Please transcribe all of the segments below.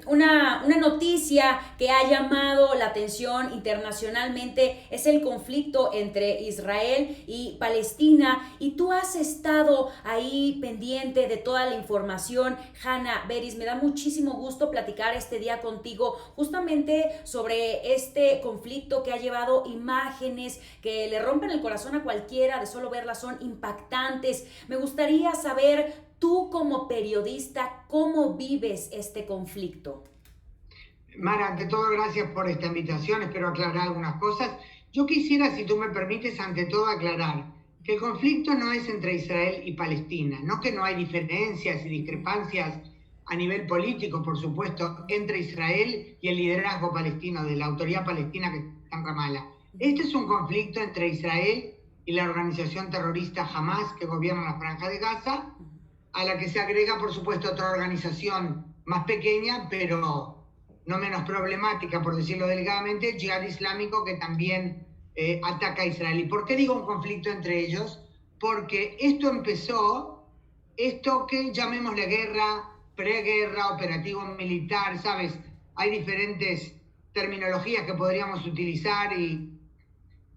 Una noticia que ha llamado la atención internacionalmente es el conflicto entre Israel y Palestina, y tú has estado ahí pendiente de toda la información. Hanna Beris, me da muchísimo gusto platicar este día contigo justamente sobre este conflicto que ha llevado imágenes que le rompen el corazón a cualquiera, de solo verlas son impactantes. Me gustaría saber, tú como periodista, ¿cómo vives este conflicto? Mara, ante todo, gracias por esta invitación. Espero aclarar algunas cosas. Yo quisiera, si tú me permites, ante todo aclarar que el conflicto no es entre Israel y Palestina, no que no hay diferencias y discrepancias a nivel político, por supuesto, entre Israel y el liderazgo palestino, de la autoridad palestina que está en Ramallah. Este es un conflicto entre Israel y la organización terrorista Hamas, que gobierna la Franja de Gaza, a la que se agrega, por supuesto, otra organización más pequeña, pero no menos problemática, por decirlo delgadamente, el Yihad Islámico, que también ataca a Israel. ¿Y por qué digo un conflicto entre ellos? Porque esto que llamémosle guerra, preguerra, operativo militar, ¿sabes? Hay diferentes terminologías que podríamos utilizar y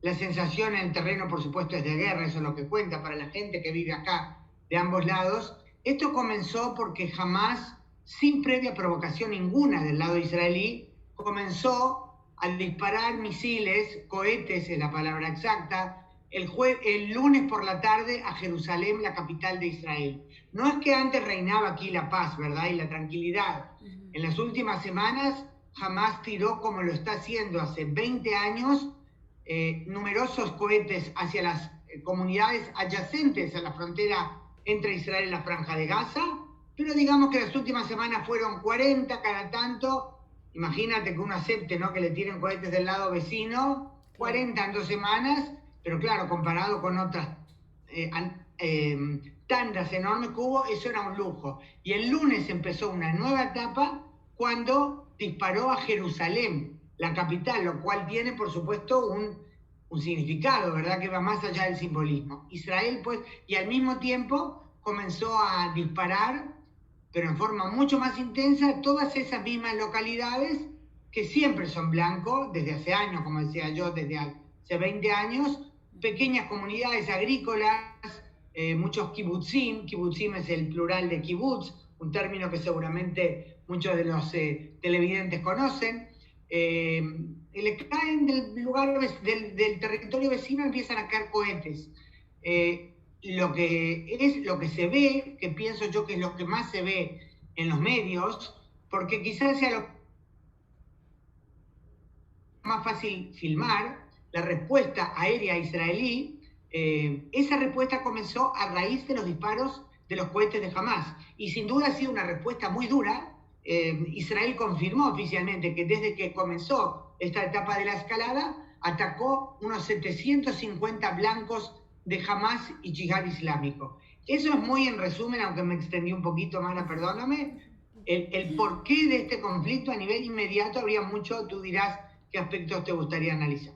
la sensación en el terreno, por supuesto, es de guerra, eso es lo que cuenta para la gente que vive acá de ambos lados. Esto comenzó porque Hamas, sin previa provocación ninguna del lado israelí, comenzó a disparar misiles, cohetes es la palabra exacta, el lunes por la tarde a Jerusalén, la capital de Israel. No es que antes reinaba aquí la paz, ¿verdad? Y la tranquilidad. En las últimas semanas, Hamas tiró, como lo está haciendo hace 20 años, numerosos cohetes hacia las comunidades adyacentes a la frontera entre Israel y la Franja de Gaza, pero digamos que las últimas semanas fueron 40 cada tanto. Imagínate que uno acepte, ¿no?, que le tiren cohetes del lado vecino, 40 en 2 semanas, pero claro, comparado con otras tandas enormes que hubo, eso era un lujo. Y el lunes empezó una nueva etapa cuando disparó a Jerusalén, la capital, lo cual tiene, por supuesto, un significado, ¿verdad?, que va más allá del simbolismo. Israel, pues, y al mismo tiempo comenzó a disparar, pero en forma mucho más intensa, todas esas mismas localidades que siempre son blanco, desde hace años, como decía yo, desde hace 20 años, pequeñas comunidades agrícolas, muchos kibutzim es el plural de kibutz, un término que seguramente muchos de los televidentes conocen. Le caen del territorio vecino, empiezan a caer cohetes. Lo que se ve, que pienso yo que es lo que más se ve en los medios, porque quizás sea lo más fácil filmar, la respuesta aérea israelí, esa respuesta comenzó a raíz de los disparos de los cohetes de Hamas, y sin duda ha sido una respuesta muy dura. Israel confirmó oficialmente que desde que comenzó esta etapa de la escalada, atacó unos 750 blancos de Hamas y Yihad Islámico. Eso es muy en resumen, aunque me extendí un poquito, Mara, perdóname, el porqué de este conflicto a nivel inmediato. Habría mucho, tú dirás qué aspectos te gustaría analizar.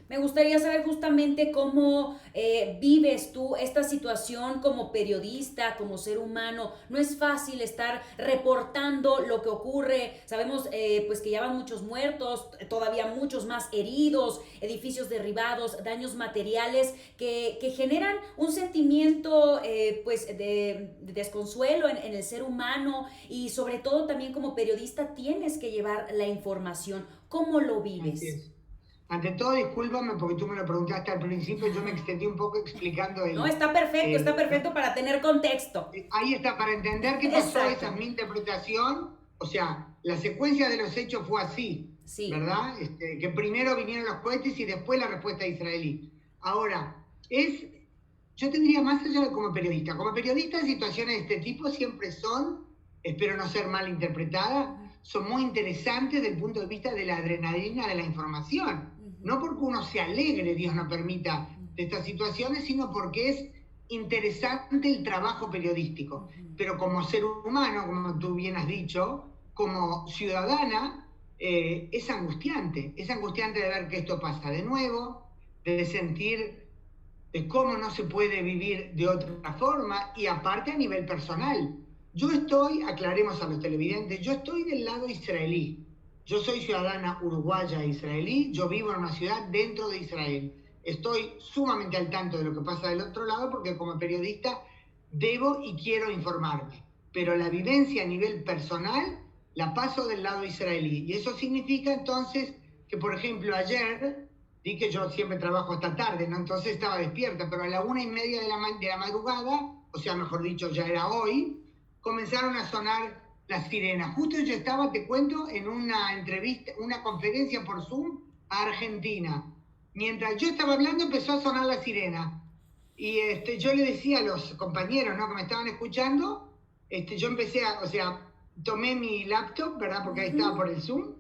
Me gustaría saber justamente cómo vives tú esta situación como periodista, como ser humano. No es fácil estar reportando lo que ocurre. Sabemos pues que ya van muchos muertos, todavía muchos más heridos, edificios derribados, daños materiales que generan un sentimiento pues de desconsuelo en el ser humano, y sobre todo también como periodista tienes que llevar la información. ¿Cómo lo vives? Ante todo, discúlpame porque tú me lo preguntaste al principio, yo me extendí un poco explicando No, está perfecto para tener contexto. Ahí está, para entender qué pasó. Exacto. Esa es mi interpretación. O sea, la secuencia de los hechos fue así, Sí. ¿verdad? Que primero vinieron los cohetes y después la respuesta israelí. Ahora, yo tendría más allá de como periodista, situaciones de este tipo siempre son, espero no ser mal interpretada, son muy interesantes desde el punto de vista de la adrenalina de la información. No porque uno se alegre, Dios no permita, de estas situaciones, sino porque es interesante el trabajo periodístico. Pero como ser humano, como tú bien has dicho, como ciudadana, es angustiante de ver que esto pasa de nuevo, de sentir de cómo no se puede vivir de otra forma, y aparte a nivel personal. Yo estoy, aclaremos a los televidentes, yo estoy del lado israelí. Yo soy ciudadana uruguaya israelí, yo vivo en una ciudad dentro de Israel. Estoy sumamente al tanto de lo que pasa del otro lado porque como periodista debo y quiero informarme. Pero la vivencia a nivel personal la paso del lado israelí. Y eso significa entonces que, por ejemplo, ayer, di que yo siempre trabajo hasta tarde, ¿no? Entonces estaba despierta, pero a la 1:30 de la madrugada, o sea, mejor dicho, ya era hoy, comenzaron a sonar las sirenas. Justo yo estaba, te cuento, en una entrevista, una conferencia por Zoom a Argentina. Mientras yo estaba hablando empezó a sonar la sirena. Y yo le decía a los compañeros, ¿no?, que me estaban escuchando, yo empecé o sea, tomé mi laptop, ¿verdad?, porque ahí estaba por el Zoom,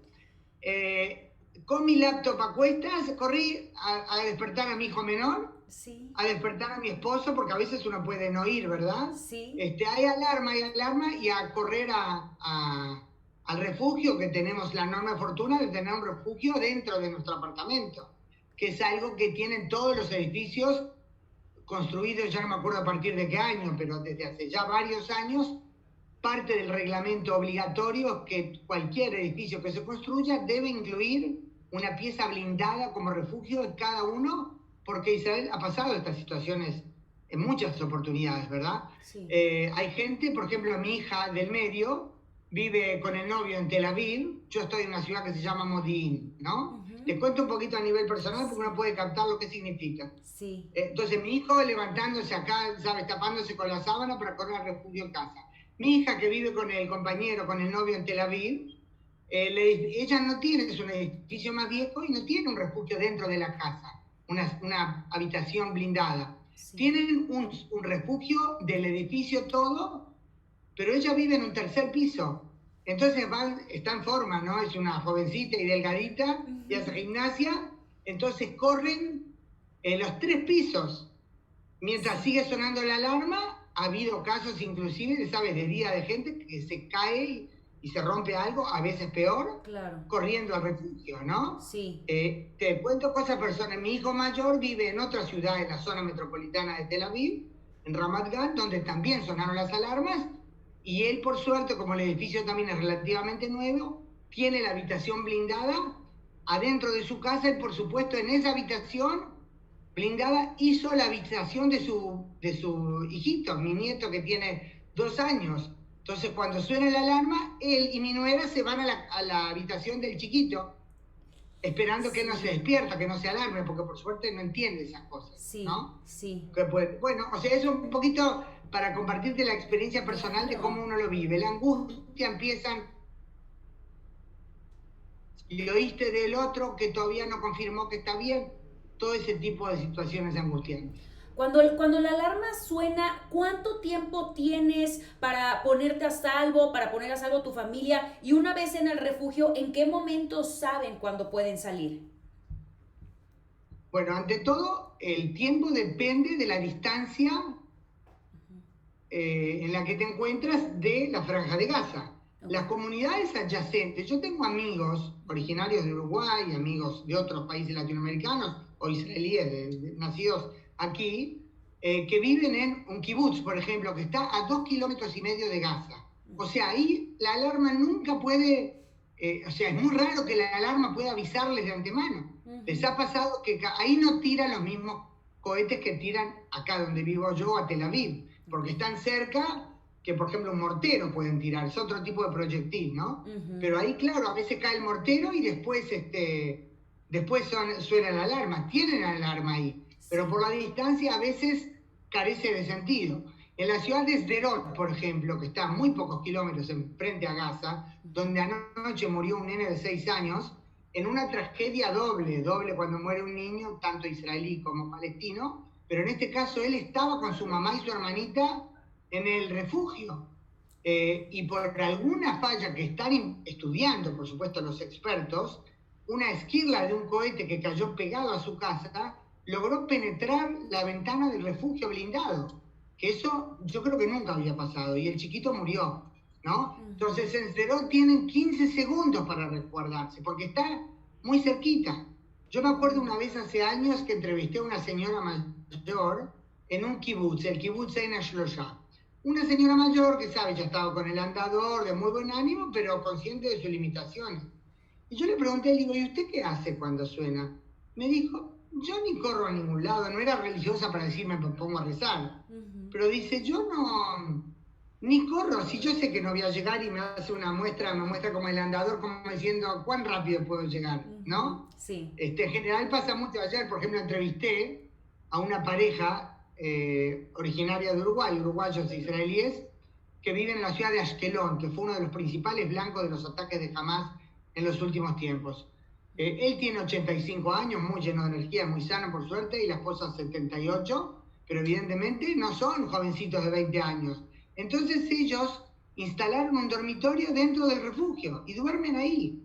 con mi laptop a cuestas, corrí a despertar a mi hijo menor, Sí. a despertar a mi esposo, porque a veces uno puede no ir, ¿verdad? Sí. Hay alarma, y a correr al refugio, que tenemos la enorme fortuna de tener un refugio dentro de nuestro apartamento, que es algo que tienen todos los edificios construidos, ya no me acuerdo a partir de qué año, pero desde hace ya varios años, parte del reglamento obligatorio es que cualquier edificio que se construya debe incluir una pieza blindada como refugio de cada uno, porque Israel ha pasado estas situaciones en muchas oportunidades, ¿verdad? Sí. Hay gente, por ejemplo, mi hija del medio vive con el novio en Tel Aviv, yo estoy en una ciudad que se llama Modi'in, ¿no? Les cuento un poquito a nivel personal porque uno puede captar lo que significa. Sí. Entonces mi hijo levantándose acá, ¿sabes?, tapándose con la sábana para correr al refugio en casa. Mi hija que vive con el compañero, con el novio en Tel Aviv, ella no tiene, es un edificio más viejo y no tiene un refugio dentro de la casa, una habitación blindada. Sí. Tienen un refugio del edificio todo, pero ella vive en un tercer piso. Entonces está en forma, ¿no? Es una jovencita y delgadita y hace gimnasia, entonces corren los 3 pisos. Mientras sigue sonando la alarma, ha habido casos inclusive, ¿sabes?, de día de gente que se cae y se rompe algo, a veces peor, Claro. corriendo al refugio, ¿no? Sí. Te cuento cosas personales. Mi hijo mayor vive en otra ciudad, en la zona metropolitana de Tel Aviv, en Ramat Gan, donde también sonaron las alarmas, y él, por suerte, como el edificio también es relativamente nuevo, tiene la habitación blindada adentro de su casa, y por supuesto en esa habitación blindada hizo la habitación de su hijito, mi nieto, que tiene 2 años. Entonces cuando suena la alarma, él y mi nuera se van a la habitación del chiquito, esperando que no se despierta, que no se alarme, porque por suerte no entiende esas cosas, Sí. ¿no? Sí. Bueno, o sea, es un poquito para compartirte la experiencia personal de cómo uno lo vive. La angustia empieza, y oíste del otro que todavía no confirmó que está bien, todo ese tipo de situaciones angustiantes. Cuando la alarma suena, ¿cuánto tiempo tienes para ponerte a salvo, para poner a salvo tu familia? Y una vez en el refugio, ¿en qué momento saben cuándo pueden salir? Bueno, ante todo, el tiempo depende de la distancia en la que te encuentras de la Franja de Gaza. Las comunidades adyacentes, yo tengo amigos originarios de Uruguay, amigos de otros países latinoamericanos o israelíes nacidos aquí, que viven en un kibutz, por ejemplo, que está a 2,5 kilómetros de Gaza. O sea, ahí la alarma nunca puede, o sea, es muy raro que la alarma pueda avisarles de antemano. Les ha pasado que ahí no tiran los mismos cohetes que tiran acá donde vivo yo, a Tel Aviv, porque están cerca, que por ejemplo un mortero pueden tirar, es otro tipo de proyectil, ¿no? Pero ahí, claro, a veces cae el mortero y después, suena la alarma, tienen la alarma ahí, pero por la distancia a veces carece de sentido. En la ciudad de Sderot, por ejemplo, que está a muy pocos kilómetros frente a Gaza, donde anoche murió un nene de 6 años, en una tragedia doble cuando muere un niño, tanto israelí como palestino, pero en este caso él estaba con su mamá y su hermanita en el refugio. Y por alguna falla que están estudiando, por supuesto, los expertos, una esquirla de un cohete que cayó pegado a su casa logró penetrar la ventana del refugio blindado, que eso yo creo que nunca había pasado, y el chiquito murió, ¿no? Entonces en Sderot tienen 15 segundos para resguardarse, porque está muy cerquita. Yo me acuerdo una vez hace años que entrevisté a una señora mayor en un kibutz, el kibutz Ein HaShlosha. Una señora mayor que sabe, ya estaba con el andador, de muy buen ánimo, pero consciente de sus limitaciones. Y yo le pregunté, le digo, ¿y usted qué hace cuando suena? Me dijo, yo ni corro a ningún lado, no era religiosa para decirme me pongo a rezar. Pero dice, yo no, ni corro, si yo sé que no voy a llegar y me hace una muestra, me muestra como el andador, como diciendo, ¿cuán rápido puedo llegar? ¿No? Sí. En general pasa mucho. Ayer, por ejemplo, entrevisté a una pareja originaria de Uruguay, uruguayos e israelíes, que viven en la ciudad de Ashkelon, que fue uno de los principales blancos de los ataques de Hamas en los últimos tiempos. Él tiene 85 años, muy lleno de energía, muy sano por suerte, y la esposa 78, pero evidentemente no son jovencitos de 20 años. Entonces ellos instalaron un dormitorio dentro del refugio y duermen ahí.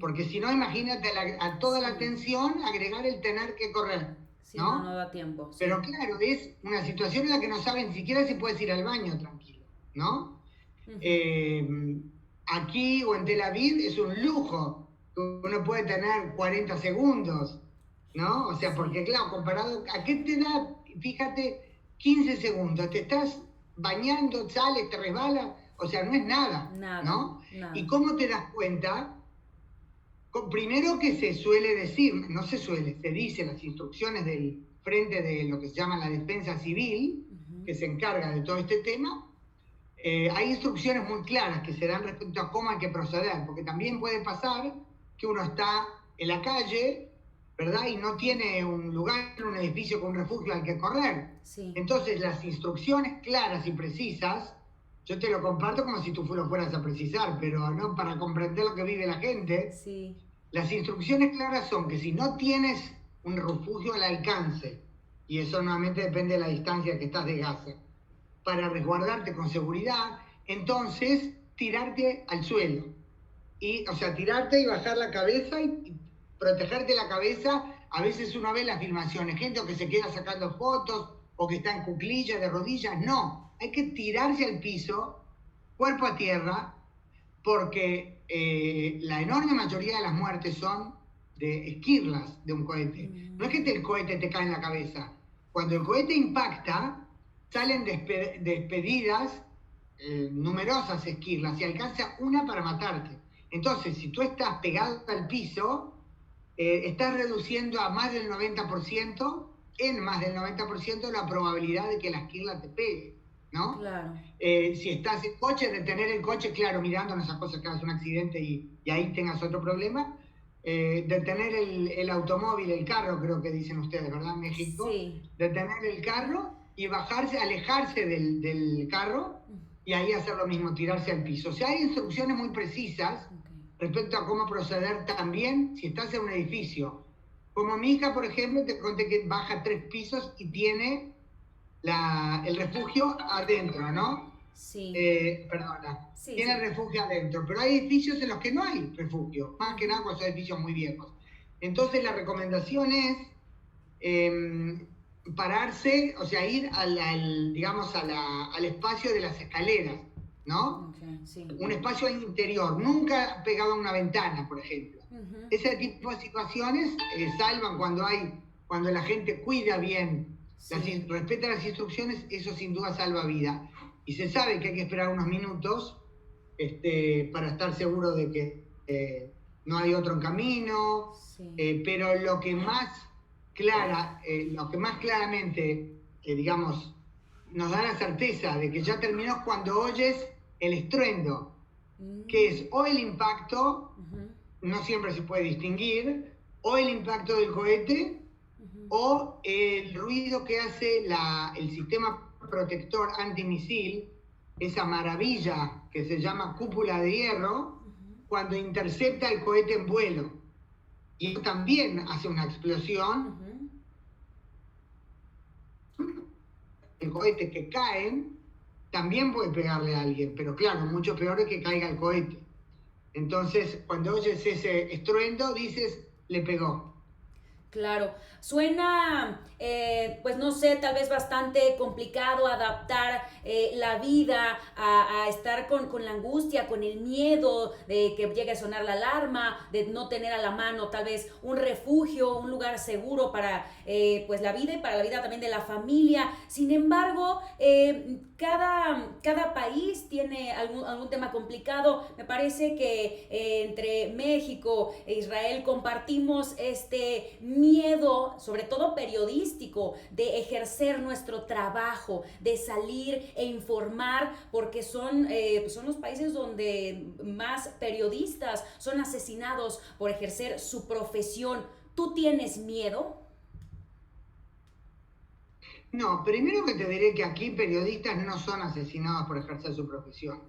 Porque si no, imagínate a toda la tensión agregar el tener que correr. Sí, no da tiempo. Sí. Pero claro, es una situación en la que no saben ni siquiera si puedes ir al baño tranquilo, ¿no? Aquí o en Tel Aviv es un lujo. Uno puede tener 40 segundos, ¿no? O sea, porque claro, comparado, ¿a qué te da, fíjate, 15 segundos? Te estás bañando, sales, te resbalas, o sea, no es nada, ¿no? Nada. ¿Y cómo te das cuenta? Primero que se suele decir, no se suele, se dice las instrucciones del frente de lo que se llama la defensa civil, que se encarga de todo este tema. Hay instrucciones muy claras que se dan respecto a cómo hay que proceder, porque también puede pasar que uno está en la calle, ¿verdad? Y no tiene un lugar, un edificio con un refugio al que correr. Sí. Entonces las instrucciones claras y precisas, yo te lo comparto como si tú lo fueras a precisar, pero no para comprender lo que vive la gente. Sí. Las instrucciones claras son que si no tienes un refugio al alcance, y eso nuevamente depende de la distancia que estás de Gaza, para resguardarte con seguridad, entonces tirarte al suelo. O sea, tirarte y bajar la cabeza y protegerte la cabeza. A veces uno ve las filmaciones, gente que se queda sacando fotos o que está en cuclillas, de rodillas. No, hay que tirarse al piso, cuerpo a tierra, porque la enorme mayoría de las muertes son de esquirlas de un cohete. No es que el cohete te cae en la cabeza. Cuando el cohete impacta, salen despedidas numerosas esquirlas y alcanza una para matarte. Entonces, si tú estás pegado al piso, estás reduciendo a más del 90%, la probabilidad de que la esquirla te pegue, ¿no? Claro. Si estás en coche, detener el coche, claro, mirando esas cosas que hagas un accidente y ahí tengas otro problema. Detener el automóvil, el carro, creo que dicen ustedes, ¿verdad? En México. Sí. Detener el carro y bajarse, alejarse del carro y ahí hacer lo mismo, tirarse al piso. O sea, hay instrucciones muy precisas respecto a cómo proceder también si estás en un edificio. Como mi hija, por ejemplo, te conté que baja 3 pisos y tiene el refugio adentro, ¿no? Sí. Perdona. Sí, tiene el refugio adentro, pero hay edificios en los que no hay refugio, más que nada cuando son edificios muy viejos. Entonces la recomendación es pararse, o sea, ir digamos, al espacio de las escaleras, ¿no? Okay, sí. Un espacio interior, nunca pegado a una ventana, por ejemplo. Ese tipo de situaciones salvan cuando la gente cuida bien, respeta las instrucciones, eso sin duda salva vida. Y se sabe que hay que esperar unos minutos para estar seguro de que no hay otro camino, pero lo que más claramente, digamos, nos da la certeza de que ya terminó es cuando oyes el estruendo, que es o el impacto, no siempre se puede distinguir, o el impacto del cohete, o el ruido que hace el sistema protector antimisil, esa maravilla que se llama cúpula de hierro, cuando intercepta el cohete en vuelo. Y también hace una explosión. El cohete que caen también puede pegarle a alguien, pero claro, mucho peor es que caiga el cohete. Entonces, cuando oyes ese estruendo, dices, le pegó. Claro, suena, pues no sé, tal vez bastante complicado adaptar la vida a estar con la angustia, con el miedo de que llegue a sonar la alarma, de no tener a la mano tal vez un refugio, un lugar seguro para pues la vida y para la vida también de la familia. Sin embargo, cada país tiene algún tema complicado. Me parece que entre México e Israel compartimos este miedo, sobre todo periodístico, de ejercer nuestro trabajo, de salir e informar, porque son los países donde más periodistas son asesinados por ejercer su profesión. ¿Tú tienes miedo? No, primero que te diré que aquí periodistas no son asesinados por ejercer su profesión.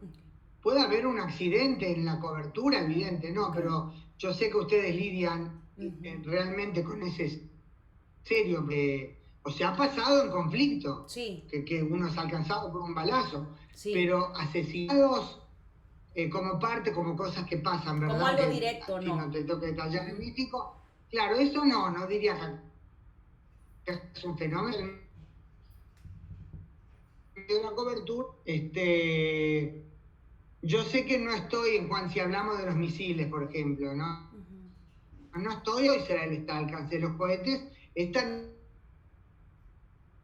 Puede haber un accidente en la cobertura, evidente, no, Okay. pero yo sé que ustedes lidian realmente con ese serio, o sea, ha pasado en conflicto, Sí, que uno es alcanzado por un balazo, sí, pero asesinados como parte, como cosas que pasan, como ¿verdad? algo Que directo, si no no. te toca detallar el mítico, claro, eso no, no diría que es un fenómeno de la cobertura. Yo sé que no estoy, en cuanto si hablamos de los misiles, por ejemplo, ¿no? No estoy, hoy Israel está al alcance de los cohetes, esta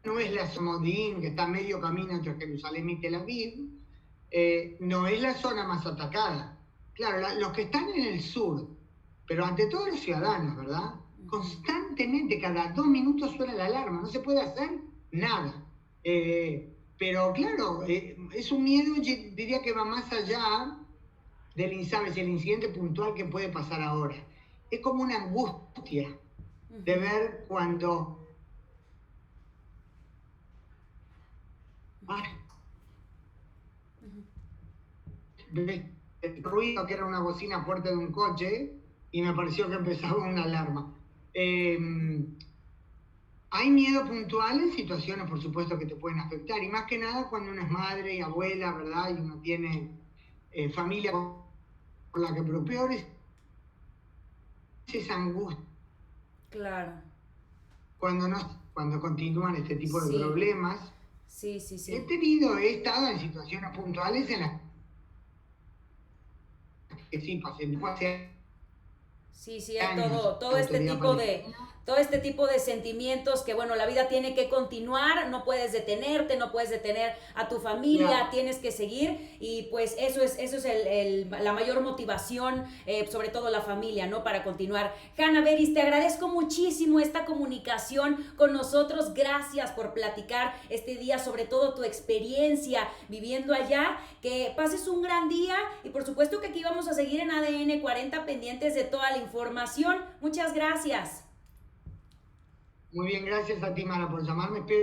no es la Somodín, que está a medio camino entre Jerusalén y Tel Aviv, no es la zona más atacada. Claro, los que están en el sur, pero ante todo los ciudadanos, ¿verdad? Constantemente, cada 2 minutos suena la alarma, no se puede hacer nada. Pero claro, es un miedo, yo diría que va más allá ¿sabes? El incidente puntual que puede pasar ahora. Es como una angustia de ver cuando el ruido que era una bocina fuerte de un coche y me pareció que empezaba una alarma. Hay miedo puntual en situaciones, por supuesto, que te pueden afectar, y más que nada cuando uno es madre y abuela, ¿verdad? Y uno tiene familia por la que peor es esa angustia Claro, cuando, no, cuando continúan este tipo de sí, problemas. sí, sí, He sí. estado en situaciones puntuales en las que sí pasé hace Sí, sí, hay años todo la este autoridad tipo de, palestina. todo este tipo de sentimientos que, bueno, la vida tiene que continuar, no puedes detenerte, no puedes detener a tu familia, Claro. tienes que seguir y pues eso es la mayor motivación, sobre todo la familia, ¿no? Para continuar. Hanna Beris, te agradezco muchísimo esta comunicación con nosotros, gracias por platicar este día, sobre todo tu experiencia viviendo allá, que pases un gran día y por supuesto que aquí vamos a seguir en ADN 40 pendientes de toda la información. Muchas gracias. Muy bien, gracias a ti, Mara, por llamarme. Espero